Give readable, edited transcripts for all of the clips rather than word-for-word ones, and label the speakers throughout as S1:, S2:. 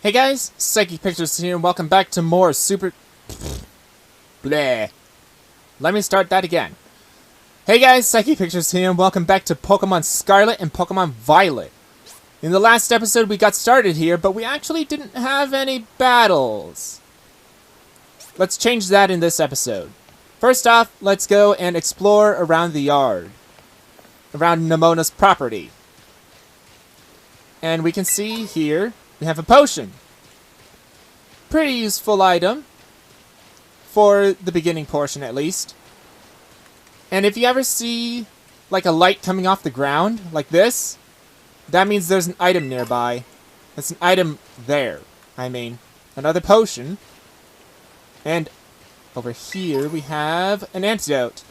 S1: Hey guys, Psychic Pictures here, and welcome back to more Super... Bleh. Let me start that again. Hey guys, Psychic Pictures here, and welcome back to Pokemon Scarlet and Pokemon Violet. In the last episode, we got started here, but we actually didn't have any battles. Let's change that in this episode. First off, let's go and explore around the yard. Around Nemona's property. And we can see here, we have a potion. Pretty useful item. For the beginning portion, at least. And if you ever see, like, a light coming off the ground, like this, that means there's an item nearby. That's an item there, I mean. Another potion. And over here, we have an antidote.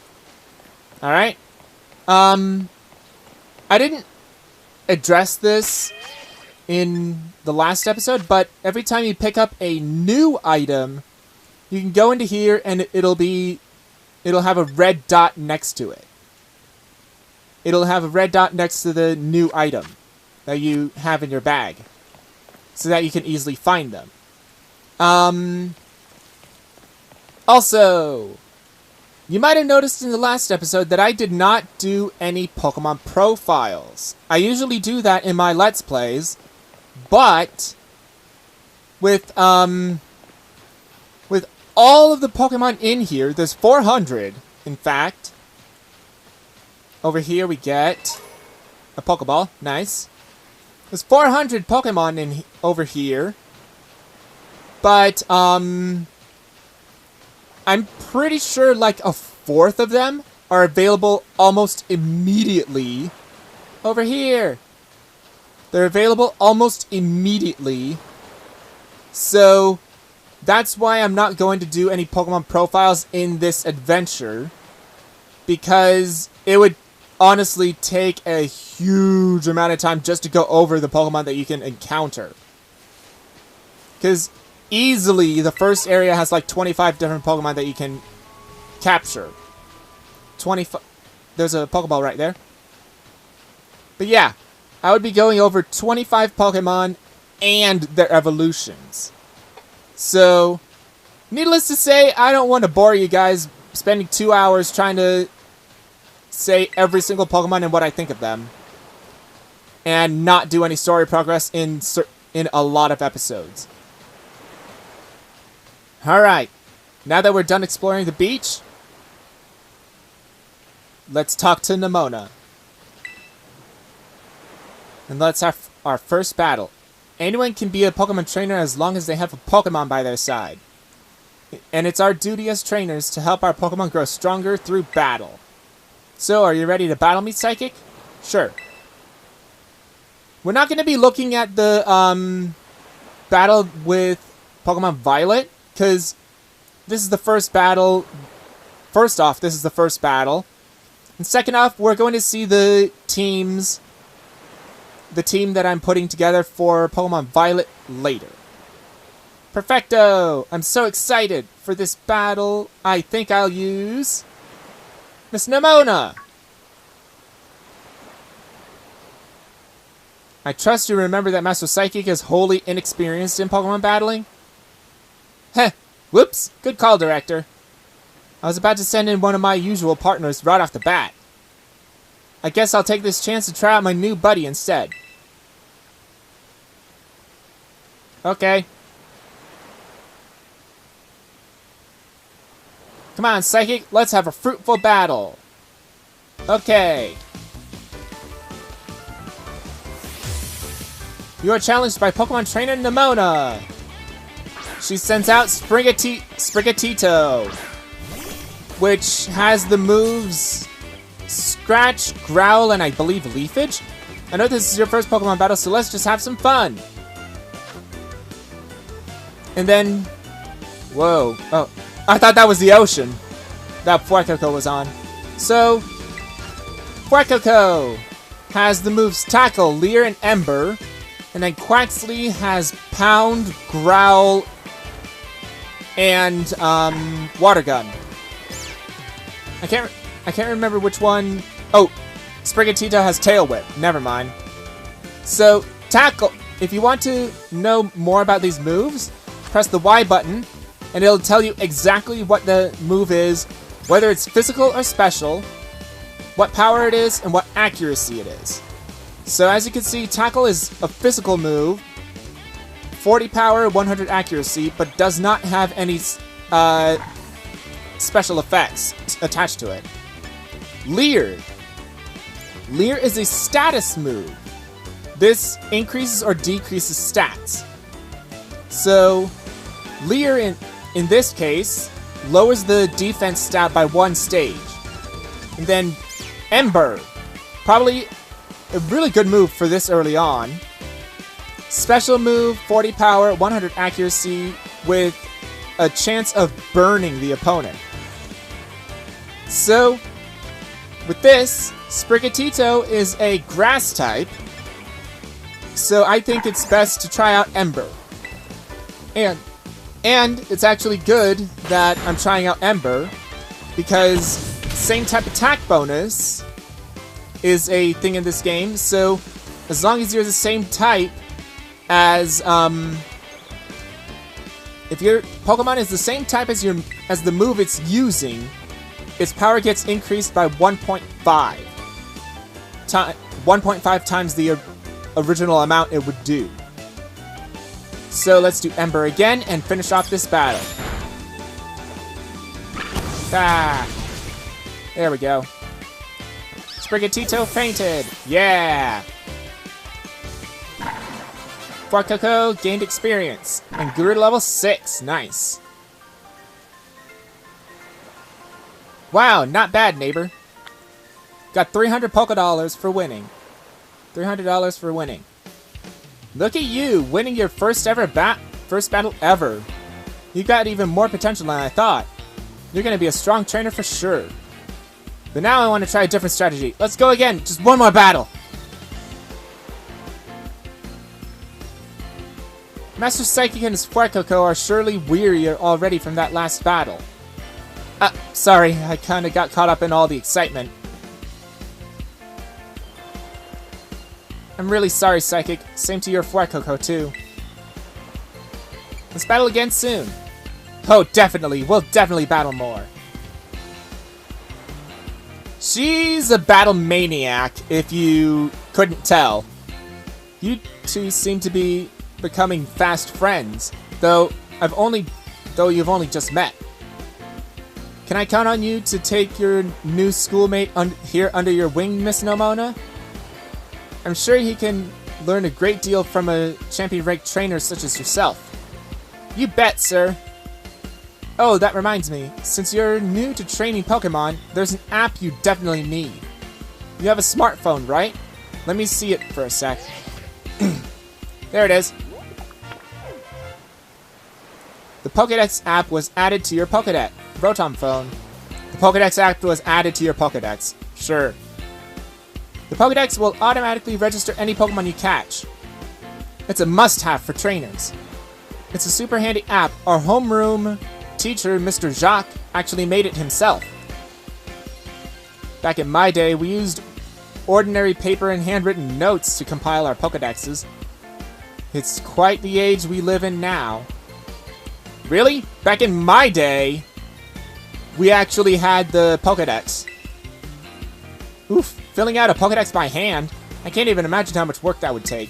S1: Alright. I didn't address this in the last episode, but every time you pick up a new item, you can go into here and it'll have a red dot next to it. It'll have a red dot next to the new item that you have in your bag, so that you can easily find them. Also, you might have noticed in the last episode that I did not do any Pokemon profiles. I usually do that in my Let's Plays, but with all of the Pokemon in here, there's 400, in fact. Over here we get a Pokeball, nice. There's 400 Pokemon over here, but I'm pretty sure like a fourth of them are available almost immediately over here. They're available almost immediately. So that's why I'm not going to do any Pokemon profiles in this adventure. Because it would honestly take a huge amount of time just to go over the Pokemon that you can encounter. Because easily, the first area has like 25 different Pokemon that you can capture. 25. There's a Pokeball right there. But yeah, I would be going over 25 Pokemon and their evolutions. So, needless to say, I don't want to bore you guys spending 2 hours trying to say every single Pokemon and what I think of them. And not do any story progress in a lot of episodes. Alright, now that we're done exploring the beach, let's talk to Nemona. And let's have our first battle. Anyone can be a Pokemon trainer as long as they have a Pokemon by their side. And it's our duty as trainers to help our Pokemon grow stronger through battle. So, are you ready to battle me, Psychic? Sure. We're not going to be looking at the battle with Pokemon Violet, because this is the first battle. First off, this is the first battle. And second off, we're going to see the teams. The team that I'm putting together for Pokemon Violet later. Perfecto! I'm so excited for this battle. I think I'll use Miss Nemona. I trust you remember that Master Psychic is wholly inexperienced in Pokemon battling. Heh, whoops, good call, Director. I was about to send in one of my usual partners right off the bat. I guess I'll take this chance to try out my new buddy instead. Okay. Come on, Psychic, let's have a fruitful battle. Okay. You are challenged by Pokemon Trainer Nemona. She sends out Sprigatito, which has the moves Scratch, Growl, and I believe Leafage. I know this is your first Pokemon battle, so let's just have some fun. And then, whoa, oh, I thought that was the ocean that Fuecoco was on. So, Fuecoco has the moves Tackle, Leer, and Ember. And then Quaxley has Pound, Growl, and Water Gun. I can't remember which one. Oh, Sprigatito has Tail Whip. Never mind. So Tackle if you want to know more about these moves, press the Y button, and it'll tell you exactly what the move is, whether it's physical or special, what power it is, and what accuracy it is. So as you can see, Tackle is a physical move, 40 power, 100 accuracy, but does not have any special effects attached to it. Leer. Leer is a status move. This increases or decreases stats. So, Leer in this case lowers the defense stat by 1 stage. And then Ember, probably a really good move for this early on. Special move, 40 power, 100 accuracy, with a chance of burning the opponent. So, with this, Sprigatito is a grass type, so I think it's best to try out Ember. And it's actually good that I'm trying out Ember, because same type attack bonus is a thing in this game, so as long as you're the same type as, if your Pokemon is the same type as the move it's using, its power gets increased by 1.5 times the original amount it would do. So let's do Ember again and finish off this battle. Ah, there we go. Sprigatito fainted. Yeah. Fuecoco gained experience and grew to level 6. Nice. Wow, not bad, neighbor. Got 300 Poké Dollars for winning. $300 for winning. Look at you, winning your first battle ever. You got even more potential than I thought. You're gonna be a strong trainer for sure. But now I want to try a different strategy. Let's go again, just one more battle. Master Psychic and his Fuecoco are surely weary already from that last battle. Sorry, I kinda got caught up in all the excitement. I'm really sorry, Psychic. Same to your Fuecoco, too. Let's battle again soon. Oh, definitely. We'll definitely battle more. She's a battle maniac, if you couldn't tell. You two seem to be becoming fast friends, though you've only just met. Can I count on you to take your new schoolmate here under your wing, Miss Nomona? I'm sure he can learn a great deal from a champion-ranked trainer such as yourself. You bet, sir. Oh, that reminds me. Since you're new to training Pokemon, there's an app you definitely need. You have a smartphone, right? Let me see it for a sec. There it is. The Pokédex app was added to your Pokédex. Rotom phone. The Pokédex app was added to your Pokédex. Sure. The Pokédex will automatically register any Pokemon you catch. It's a must-have for trainers. It's a super handy app. Our homeroom teacher, Mr. Jacques, actually made it himself. Back in my day, we used ordinary paper and handwritten notes to compile our Pokédexes. It's quite the age we live in now. Really? Back in my day, we actually had the Pokédex. Oof, filling out a Pokédex by hand? I can't even imagine how much work that would take.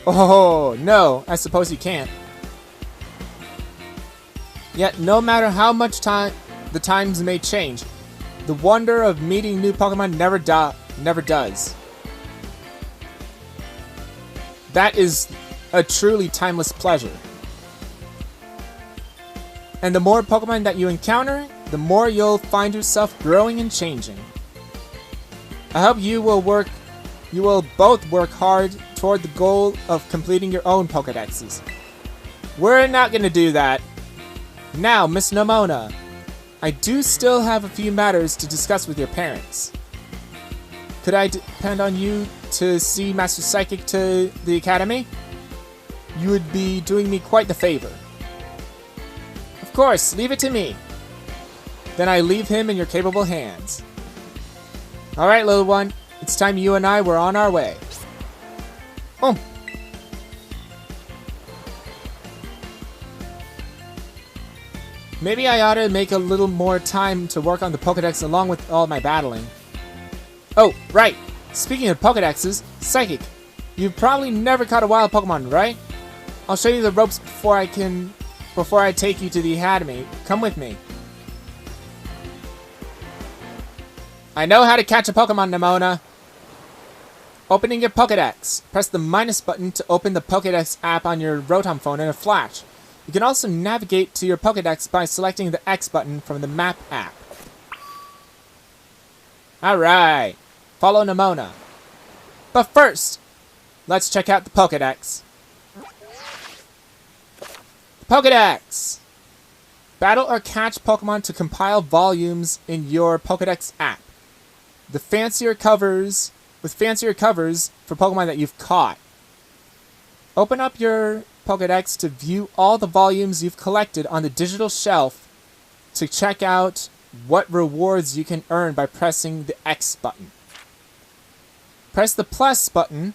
S1: Oh, no, I suppose you can't. Yet, no matter how much the times may change, the wonder of meeting new Pokemon never does. That is a truly timeless pleasure. And the more Pokemon that you encounter, the more you'll find yourself growing and changing. I hope you will both work hard toward the goal of completing your own Pokédexes. We're not gonna do that. Now, Miss Nomona, I do still have a few matters to discuss with your parents. Could I depend on you to see Master Psychic to the academy? You would be doing me quite the favor. Of course, leave it to me. Then I leave him in your capable hands. Alright, little one. It's time you and I were on our way. Oh, Maybe I ought to make a little more time to work on the Pokedex along with all my battling. Oh, right. Speaking of Pokedexes, Psychic. You've probably never caught a wild Pokemon, right? I'll show you the ropes before I take you to the Academy. Come with me. I know how to catch a Pokemon, Nemona. Opening your Pokedex. Press the minus button to open the Pokedex app on your Rotom phone in a flash. You can also navigate to your Pokedex by selecting the X button from the map app. Alright. Follow Nemona. But first, let's check out the Pokedex. Pokedex! Battle or catch Pokemon to compile volumes in your Pokedex app. With fancier covers for Pokemon that you've caught. Open up your Pokedex to view all the volumes you've collected on the digital shelf to check out what rewards you can earn by pressing the X button. Press the plus button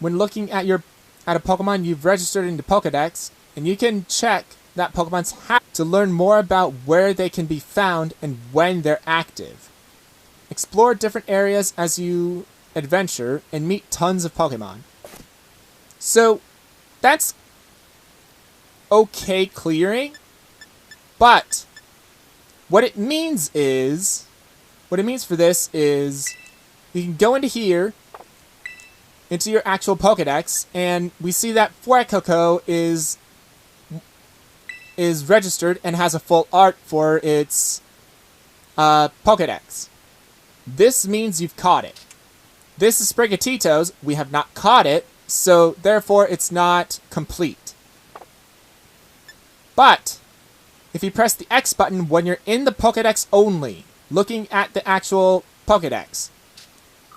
S1: when looking at a Pokemon you've registered into Pokedex, and you can check that Pokemon's hatch to learn more about where they can be found and when they're active. Explore different areas as you adventure and meet tons of Pokemon. So, that's okay clearing, but what it means for this is you can go into here, into your actual Pokedex, and we see that Fuecoco is registered and has a full art for its Pokedex. This means you've caught it. This is Sprigatito's. We have not caught it, so therefore it's not complete. But if you press the X button when you're in the Pokedex only, looking at the actual Pokedex,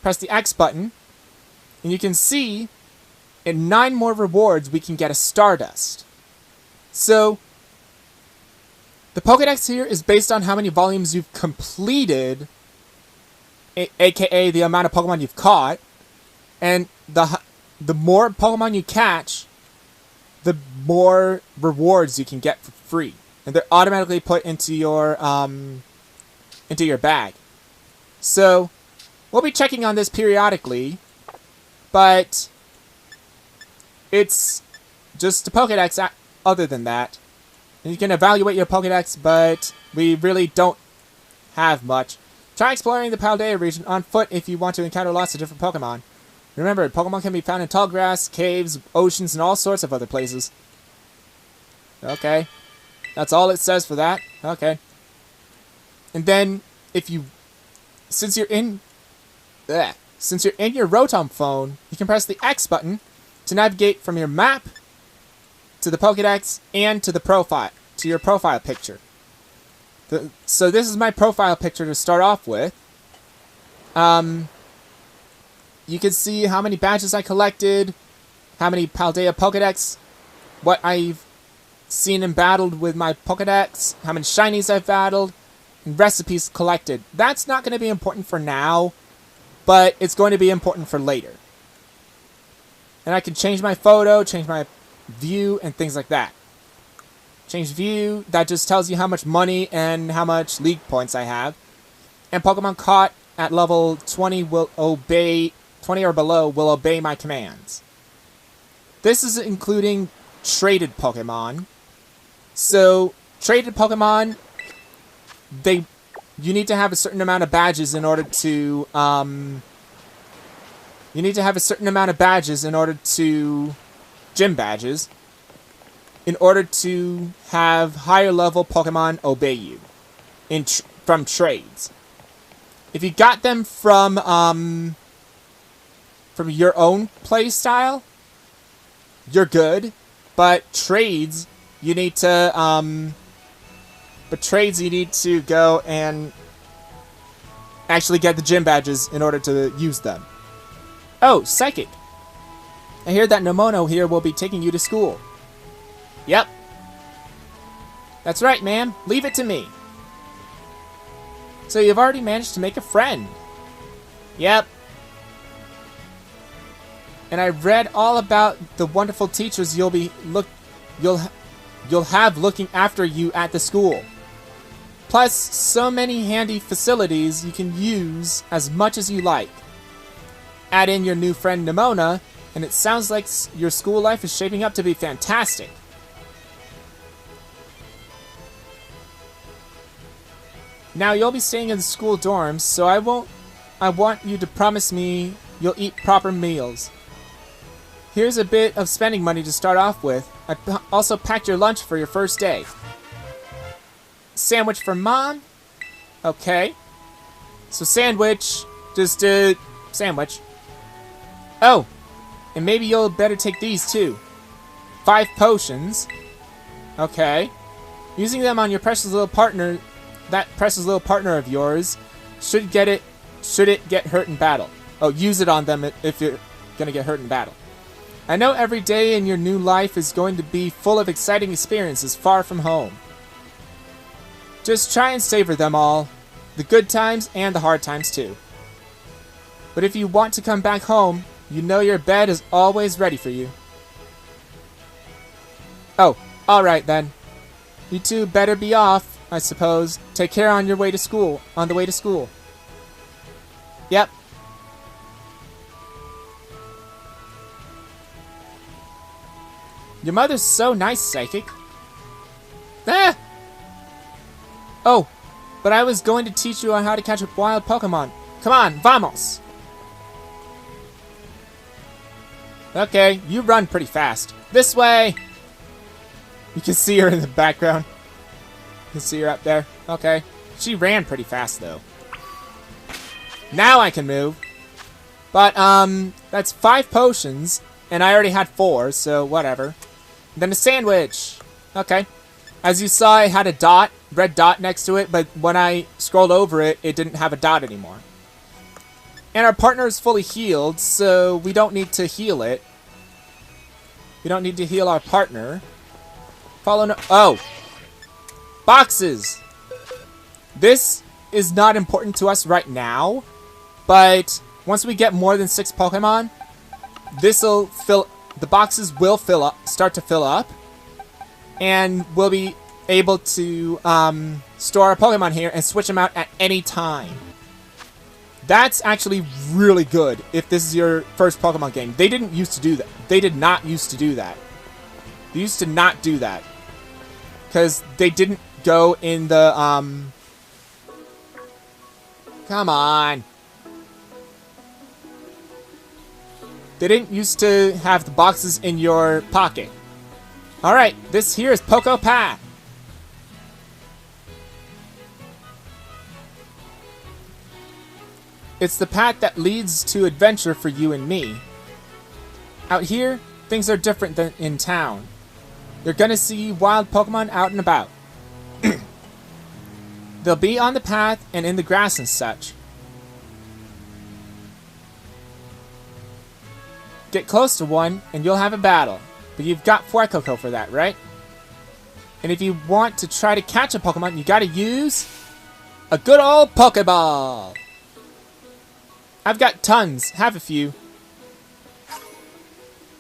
S1: press the X button, and you can see in 9 more rewards we can get a Stardust. So the Pokedex here is based on how many volumes you've completed, aka the amount of Pokemon you've caught, and the more Pokemon you catch, the more rewards you can get for free, and they're automatically put into your bag. So we'll be checking on this periodically, but it's just a Pokedex other than that. And you can evaluate your Pokedex, but we really don't have much. Try exploring the Paldea region on foot if you want to encounter lots of different Pokemon. Remember, Pokemon can be found in tall grass, caves, oceans, and all sorts of other places. Okay. That's all it says for that. Okay. And then, since you're in your Rotom phone, you can press the X button to navigate from your map to the Pokedex and to your profile picture. So this is my profile picture to start off with. You can see how many badges I collected, how many Paldea Pokedex, what I've seen and battled with my Pokedex, how many shinies I've battled, and recipes collected. That's not going to be important for now, but it's going to be important for later. And I can change my photo, change my view, and things like that. Change view, that just tells you how much money and how much league points I have. And Pokemon caught at level 20 will obey, 20 or below will obey my commands. This is including traded Pokemon. So, traded Pokemon, you need to have a certain amount of badges in order to, gym badges, in order to have higher level Pokemon obey you from trades. If you got them from your own playstyle, you're good. But trades, you need to go and actually get the gym badges in order to use them. Oh, Psychic. I hear that Nemona here will be taking you to school. Yep. That's right, ma'am. Leave it to me. So you've already managed to make a friend. Yep. And I read all about the wonderful teachers you'll you'll have looking after you at the school. Plus, so many handy facilities you can use as much as you like. Add in your new friend Nimona, and it sounds like your school life is shaping up to be fantastic. Now, you'll be staying in the school dorms, so I want you to promise me you'll eat proper meals. Here's a bit of spending money to start off with. I also packed your lunch for your first day. Sandwich for Mom? Okay. So sandwich, just a sandwich. Oh, and maybe you'll better take these too. 5 potions. Okay. Using them on your precious little partner, that precious little partner of yours, should it get hurt in battle. Oh, use it on them if you're gonna get hurt in battle. I know every day in your new life is going to be full of exciting experiences far from home. Just try and savor them all, the good times and the hard times too. But if you want to come back home, you know your bed is always ready for you. Oh, alright then. You two better be off, I suppose. Take care on the way to school. Yep. Your mother's so nice, Psychic. Ah! Oh, but I was going to teach you on how to catch a wild Pokemon. Come on, vamos! Okay, you run pretty fast. This way! You can see her in the background. You can see her up there. Okay. She ran pretty fast, though. Now I can move. But, that's 5 potions, and I already had 4, so whatever. Then a sandwich. Okay. As you saw, it had a dot, red dot next to it, but when I scrolled over it, it didn't have a dot anymore. And our partner is fully healed, so we don't need to heal it. We don't need to heal our partner. Oh! Boxes! This is not important to us right now, but once we get more than 6 Pokemon, the boxes will start to fill up, and we'll be able to store our Pokemon here and switch them out at any time. That's actually really good if this is your first Pokemon game. They didn't used to do that. They did not used to do that. They used to not do that. Because they didn't go in the, Come on. They didn't used to have the boxes in your pocket. Alright, this here is Poco Path. It's the path that leads to adventure for you and me. Out here, things are different than in town. You're gonna see wild Pokemon out and about. They'll be on the path and in the grass and such. Get close to one and you'll have a battle. But you've got Fuecoco for that, right? And if you want to try to catch a Pokemon, you gotta use a good old Pokeball. I've got tons. Have a few.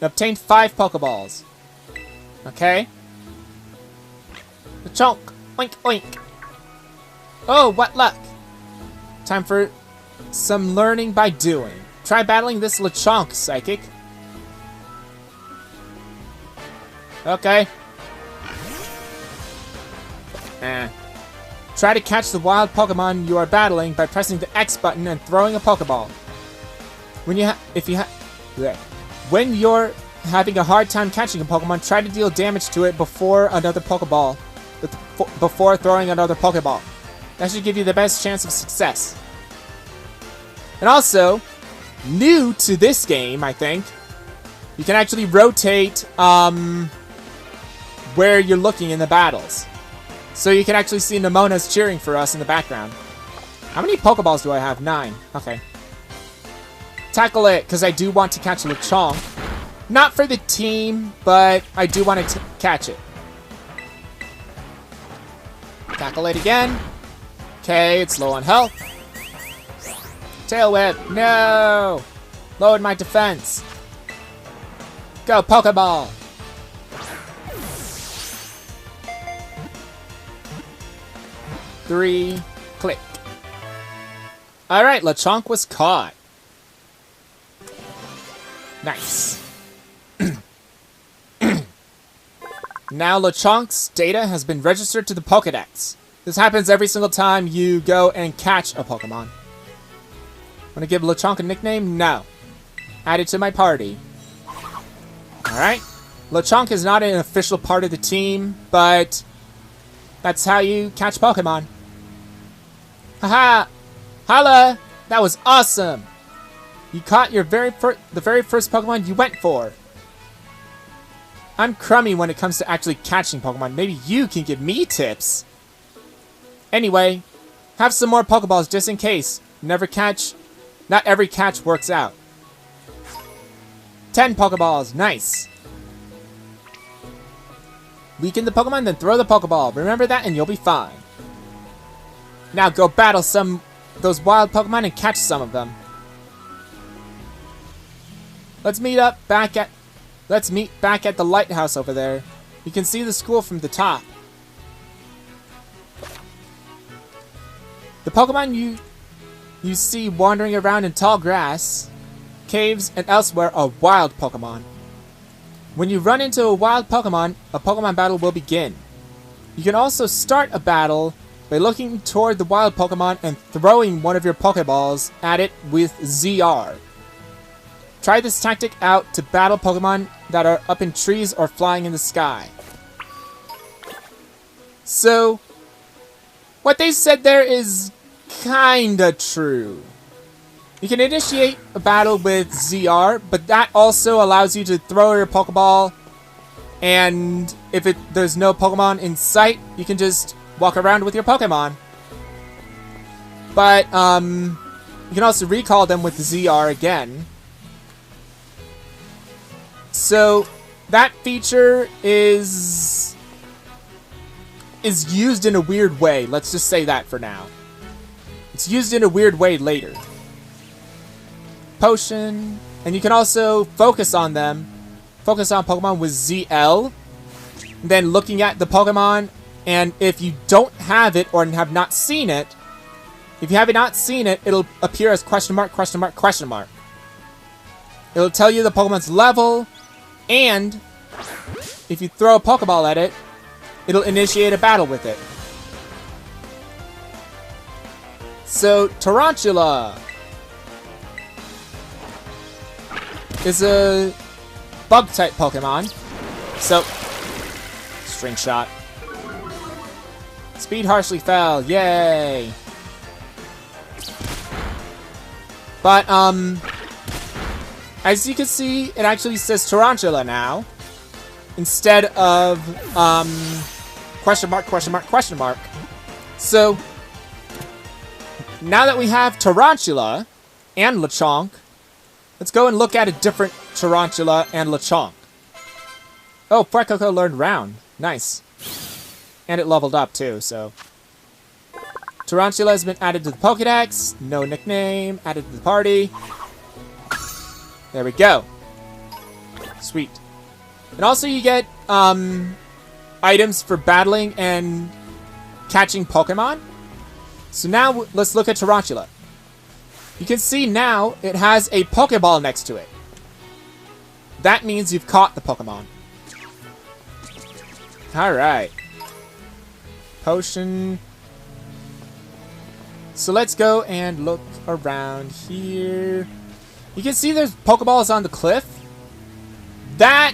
S1: Obtained 5 Pokeballs. Okay. The chonk. Oink, oink. Oh, what luck. Time for some learning by doing. Try battling this Lechonk, Psychic. Okay. Try to catch the wild Pokemon you are battling by pressing the X button and throwing a Pokeball. When you're having a hard time catching a Pokemon, try to deal damage to it before throwing another Pokeball. That should give you the best chance of success. And also, new to this game, I think, you can actually rotate where you're looking in the battles. So you can actually see Nemona's cheering for us in the background. How many Pokeballs do I have? 9. Okay. Tackle it, because I do want to catch Lechonk. Not for the team, but I do want to catch it. Tackle it again. Okay, it's low on health. Tail Whip. No! Lowered my defense. Go, Pokeball. 3, click. Alright, Lechonk was caught. Nice. Now Lechonk's data has been registered to the Pokédex. This happens every single time you go and catch a Pokemon. Want to give Lechonk a nickname? No. Add it to my party. Alright. Lechonk is not an official part of the team, but that's how you catch Pokemon. Haha! Holla! That was awesome! You caught your the very first Pokemon you went for. I'm crummy when it comes to actually catching Pokemon. Maybe you can give me tips. Anyway, have some more Pokeballs just in case. Not every catch works out. 10 Pokeballs, nice. Weaken the Pokemon, then throw the Pokeball. Remember that and you'll be fine. Now go battle those wild Pokemon and catch some of them. Let's meet back at the lighthouse over there. You can see the school from the top. The Pokemon you see wandering around in tall grass, caves, and elsewhere are wild Pokemon. When you run into a wild Pokemon, a Pokemon battle will begin. You can also start a battle by looking toward the wild Pokemon and throwing one of your Pokeballs at it with ZR. Try this tactic out to battle Pokemon that are up in trees or flying in the sky. So, what they said there is kinda true. You can initiate a battle with ZR, but that also allows you to throw your Pokeball, and if there's no Pokemon in sight, you can just walk around with your Pokemon. But, you can also recall them with ZR again. So, that feature is used in a weird way. Let's just say that for now. It's used in a weird way later. Potion. And you can also focus on them. Focus on Pokemon with ZL. Then looking at the Pokemon. And if you don't have it or have not seen it. If you have not seen it, it'll appear as question mark, question mark, question mark. It'll tell you the Pokemon's level. And if you throw a Pokeball at it, it'll initiate a battle with it. So, Tarantula is a bug-type Pokemon. So, String Shot. Speed harshly fell. Yay! But, as you can see, it actually says Tarantula now. Instead of, question mark, question mark, question mark. So, now that we have Tarantula and Lechonk, let's go and look at a different Tarantula and Lechonk. Oh, Fuecoco learned Round. Nice. And it leveled up too, so. Tarantula has been added to the Pokédex. No nickname. Added to the party. There we go. Sweet. And also you get, items for battling and catching Pokemon. So now, let's look at Tarantula. You can see now, it has a Pokeball next to it. That means you've caught the Pokemon. Alright. Potion. So let's go and look around here. You can see there's Pokeballs on the cliff. That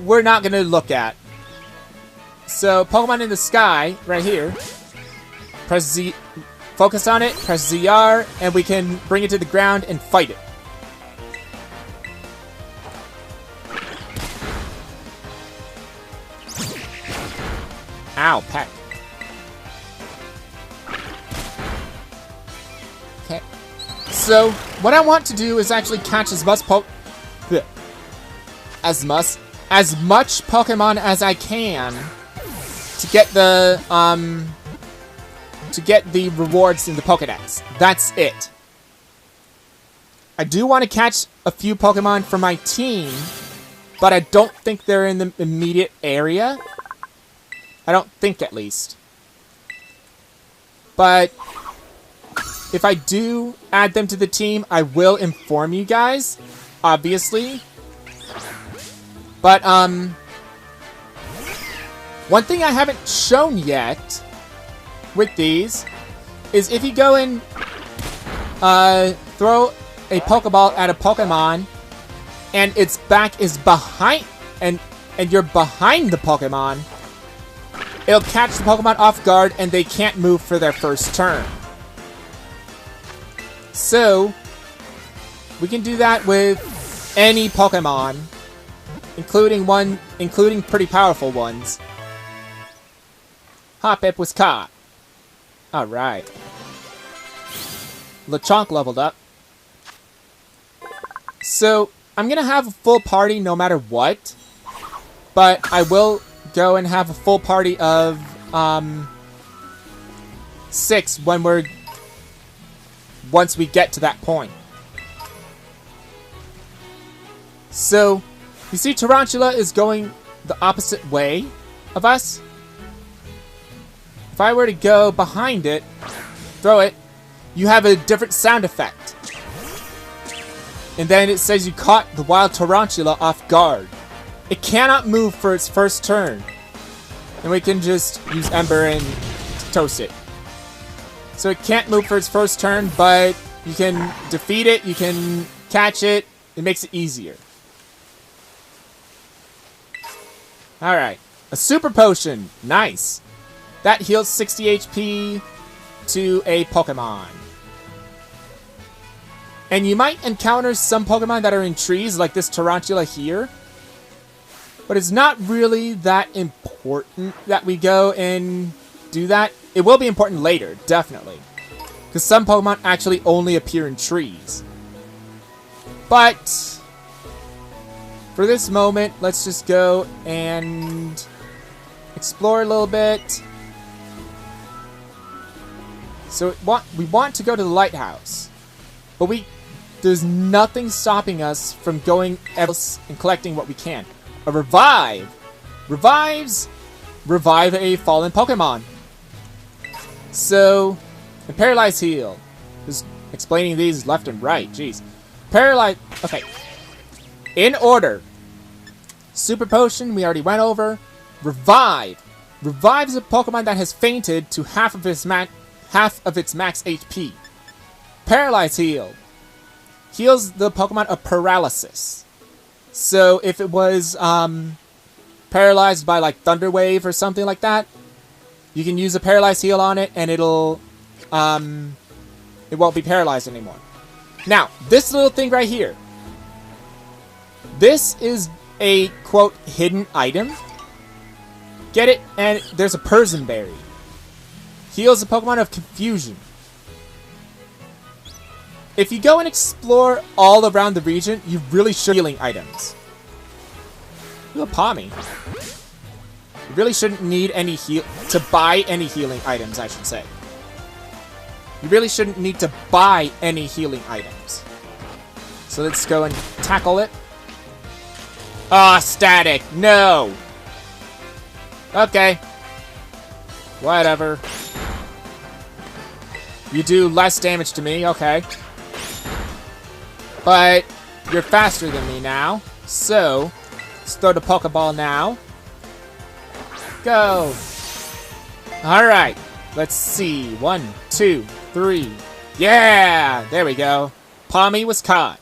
S1: we're not going to look at. So, Pokemon in the sky, right here. Press Z, focus on it, press ZR, and we can bring it to the ground and fight it. Ow, peck. Okay. So, what I want to do is actually catch as much Pokemon as I can to get the rewards in the Pokédex. That's it. I do want to catch a few Pokemon for my team, but I don't think they're in the immediate area. I don't think, at least. But if I do add them to the team, I will inform you guys, obviously. But, one thing I haven't shown yet with these is if you go and throw a Pokeball at a Pokemon and its back is behind, and you're behind the Pokemon, it'll catch the Pokemon off guard and they can't move for their first turn. So, we can do that with any Pokemon, including pretty powerful ones. Hoppip was caught. Alright. Lechonk leveled up. So, I'm gonna have a full party no matter what. But I will go and have a full party of 6 once we get to that point. So, you see Tarantula is going the opposite way of us. If I were to go behind it, throw it, you have a different sound effect. And then it says you caught the wild Tarantula off guard. It cannot move for its first turn. And we can just use Ember and toast it. So it can't move for its first turn, but you can defeat it, you can catch it. It makes it easier. Alright. A Super Potion. Nice. That heals 60 HP to a Pokemon. And you might encounter some Pokemon that are in trees, like this Tarantula here. But it's not really that important that we go and do that. It will be important later, definitely. Because some Pokemon actually only appear in trees. But for this moment, let's just go and explore a little bit. So we want to go to the lighthouse. But there's nothing stopping us from going else and collecting what we can. A revive. Revive a fallen Pokemon. So, a Paralyze Heal. Just explaining these left and right. Jeez. Paralyze. Okay. In order. Super Potion, we already went over. Revive. Revives a Pokemon that has fainted to half of its max HP. Paralyze Heal. Heals the Pokemon of paralysis. So if it was paralyzed by like Thunder Wave or something like that, you can use a Paralyze Heal on it and it won't be paralyzed anymore. Now, this little thing right here. This is a, quote, hidden item. Get it? And there's a Persian Berry. Heals the Pokemon of Confusion. If you go and explore all around the region, you really should healing items. Ooh, a Pommy. You really shouldn't need any to buy any healing items, I should say. You really shouldn't need to buy any healing items. So let's go and tackle it. Ah, static. No. Okay. Whatever. You do less damage to me, okay. But you're faster than me now. So, let's throw the Pokeball now. Go. Alright. Let's see. 1, 2, 3. Yeah! There we go. Pommy was caught.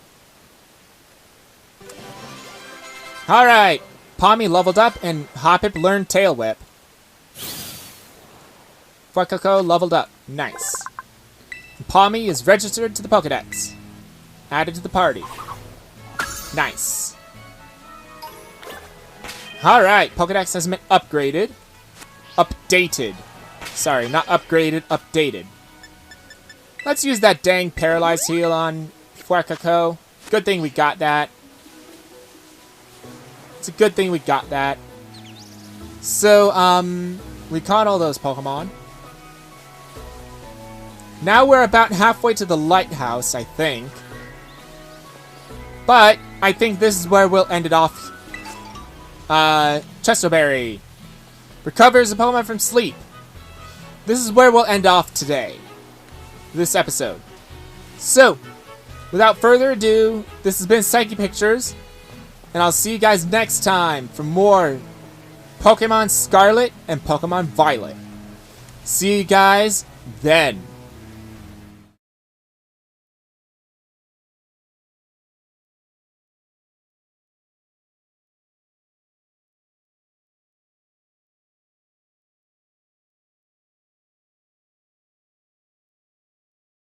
S1: Alright. Pommy leveled up and Hoppip learned Tail Whip. Fuecoco leveled up. Nice. Pommy is registered to the Pokedex. Added to the party. Nice. Alright, Pokedex has been upgraded. Updated. Sorry, not upgraded, updated. Let's use that dang Paralyze Heal on Fuecoco. Good thing we got that. It's a good thing we got that. So, we caught all those Pokemon. Now we're about halfway to the lighthouse, I think. But I think this is where we'll end it off. Chesto Berry. Recovers a Pokemon from sleep. this is where we'll end off today. This episode. So, without further ado, this has been Psyche Pictures, and I'll see you guys next time for more Pokemon Scarlet and Pokemon Violet. See you guys then.